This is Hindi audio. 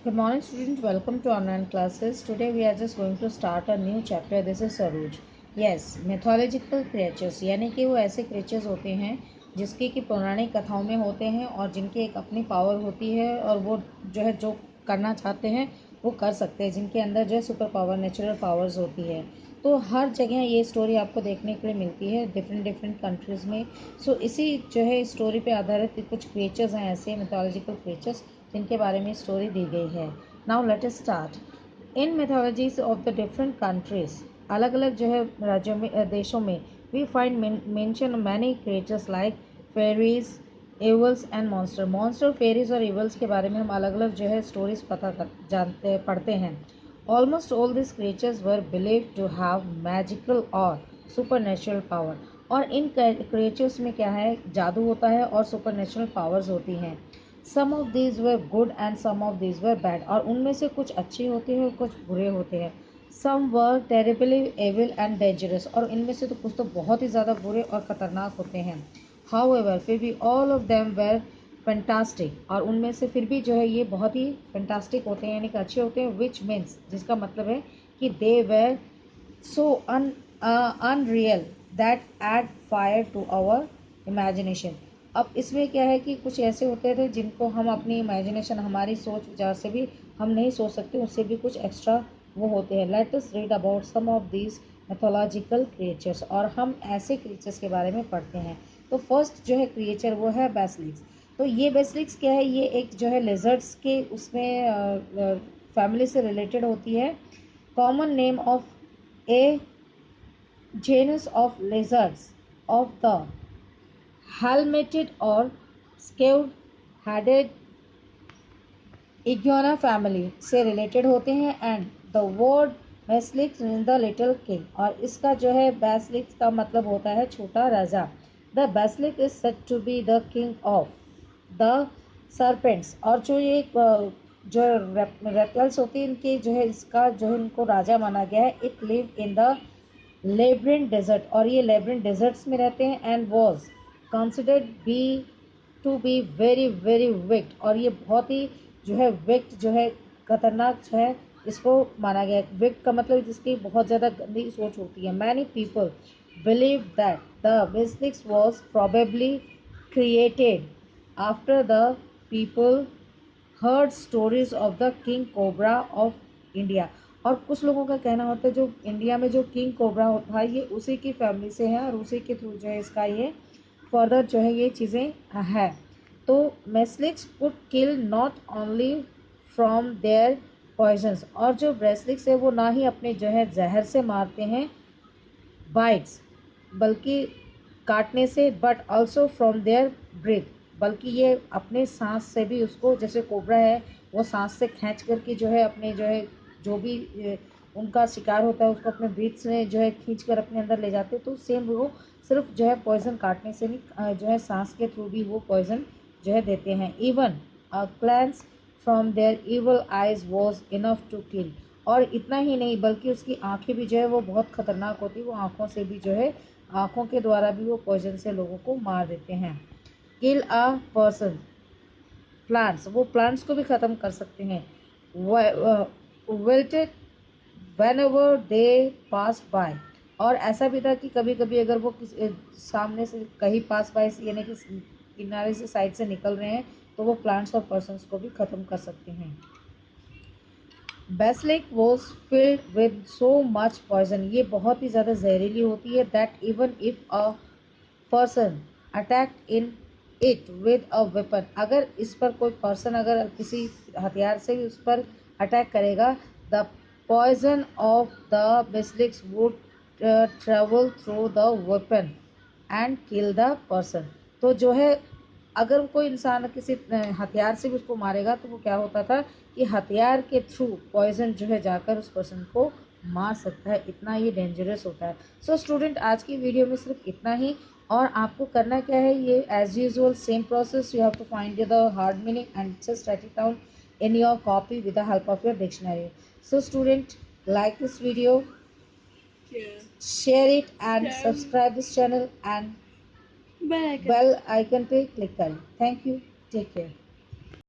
Good morning, students. Welcome to online classes. Today we are just going to start a new chapter. This is Saruj. Yes, mythological creatures यानी कि वो ऐसे creatures होते हैं जिसकी कि पौराणिक कथाओं में होते हैं और जिनकी एक अपनी पावर होती है और वो जो करना चाहते हैं वो कर सकते हैं, जिनके अंदर जो है सुपर पावर नेचुरल पावर्स होती है। तो हर जगह ये स्टोरी आपको देखने के लिए मिलती है डिफरेंट डिफरेंट कंट्रीज़ में। सो इसी जो है स्टोरी पे आधारित कुछ क्रिएचर्स हैं ऐसे mythological creatures जिनके बारे में स्टोरी दी गई है। Now let us start. In mythologies of the different countries, अलग अलग जो है राज्यों में देशों में we find mention many creatures like fairies, elves and monster. Monster, fairies और एवल्स के बारे में हम अलग अलग जो है स्टोरीज जानते पढ़ते हैं। Almost all this creatures were believe to have magical और सुपर पावर। और इन क्रिएचर्स में क्या है, जादू होता है और सुपर पावर्स होती हैं। Some of these were good and some of these were bad, और उनमें से कुछ अच्छे होते हैं और कुछ बुरे होते हैं। सम वर टेरिबली एविल एंड डेंजरस, और इनमें से तो कुछ तो बहुत ही ज़्यादा बुरे और ख़तरनाक होते हैं। हाउएवर, फिर भी all of them were fantastic, और उनमें से फिर भी जो है ये बहुत ही फैंटास्टिक होते हैं यानी कि अच्छे होते हैं। विच मीन्स, जिसका मतलब है कि they were so unreal that add fire to our imagination. अब इसमें क्या है कि कुछ ऐसे होते थे जिनको हम अपनी इमेजिनेशन, हमारी सोच विचार से भी हम नहीं सोच सकते, उससे भी कुछ एक्स्ट्रा वो होते हैं। Let us read about some of these mythological creatures, और हम ऐसे क्रिएचर्स के बारे में पढ़ते हैं। तो फर्स्ट जो है क्रिएचर वो है बेसिलिक्स। तो ये बेसिलिक्स क्या है, ये एक जो है लिजर्ड्स के उसमें फैमिली से रिलेटेड होती है। Common name of a genus of lizards of the helmeted or scale-headed iguana family से रिलेटेड होते हैं। And the word basilisks means the little king, और इसका जो है बेसिलिक्स का मतलब होता है छोटा राजा। The basilisk is said to be the king of the serpents, और जो ये जो रेप्टाइल्स होती है इनके जो है इसका जो है इनको राजा माना गया है। It live in the Libyan desert, और ये लेब्रिन डेजर्ट्स में रहते हैं। And was considered be to be very very wicked, और ये बहुत ही जो है विक्ड जो है खतरनाक जो है इसको माना गया है। विक्ड का मतलब जिसकी बहुत ज़्यादा गंदी सोच होती है। Many people believe that the basilisks was probably created after the people heard stories of the king cobra of India. और कुछ लोगों का कहना होता है जो इंडिया में जो किंग कोबरा होता है ये उसी की फैमिली से है, और उसी के थ्रू जो है इसका ये फर्दर जो है ये चीज़ें है। तो basilisks could kill not only from their poisons, और जो ब्रेसलिक्स है वो ना ही अपने जो है जहर से मारते हैं, बाइट्स बल्कि काटने से, but also from their breath, बल्कि ये अपने सांस से भी उसको, जैसे कोबरा है वो सांस से खींच करके जो है अपने जो है जो भी उनका शिकार होता है उसको अपने ब्रीथ से जो है खींच कर अपने अंदर ले जाते हैं। तो सेम वो सिर्फ जो है पॉइजन काटने से नहीं, जो है सांस के थ्रू भी वो पॉइजन जो है देते हैं। Even a glance from their evil eyes was enough to kill, और इतना ही नहीं बल्कि उसकी आंखें भी जो है वो बहुत खतरनाक होती है, वो आंखों से भी जो है आंखों के द्वारा भी वो पॉइजन से लोगों को मार देते हैं। किल अ पर्सन, प्लांट्स, वो प्लांट्स को भी ख़त्म कर सकते हैं। Wilted whenever they pass by, और ऐसा भी था कि कभी कभी अगर वो सामने से कहीं पास बाय यानी कि किनारे से साइड से निकल रहे हैं तो वो प्लांट्स और पर्सन्स को भी ख़त्म कर सकते हैं। Basilisk was filled with so much poison, ये बहुत ही ज़्यादा जहरीली होती है। That even if a person attack in it with a weapon, अगर इस पर कोई पर्सन अगर किसी हथियार से भी उस पर अटैक करेगा, the poison of the basilisks would travel through the weapon and kill the person. तो जो है अगर कोई इंसान किसी हथियार से भी उसको मारेगा तो वो क्या होता था कि हथियार के थ्रू पॉइजन जो है जाकर उस पर्सन को मार सकता है, इतना ये डेंजरस होता है। सो स्टूडेंट, आज की वीडियो में सिर्फ इतना ही, और आपको करना क्या है, ये as usual same process, you have to find the hard meaning and just write it down in your copy with the help of your dictionary. So student, like this video, share it and subscribe this channel and bell icon पे click करें. Thank you. Take care.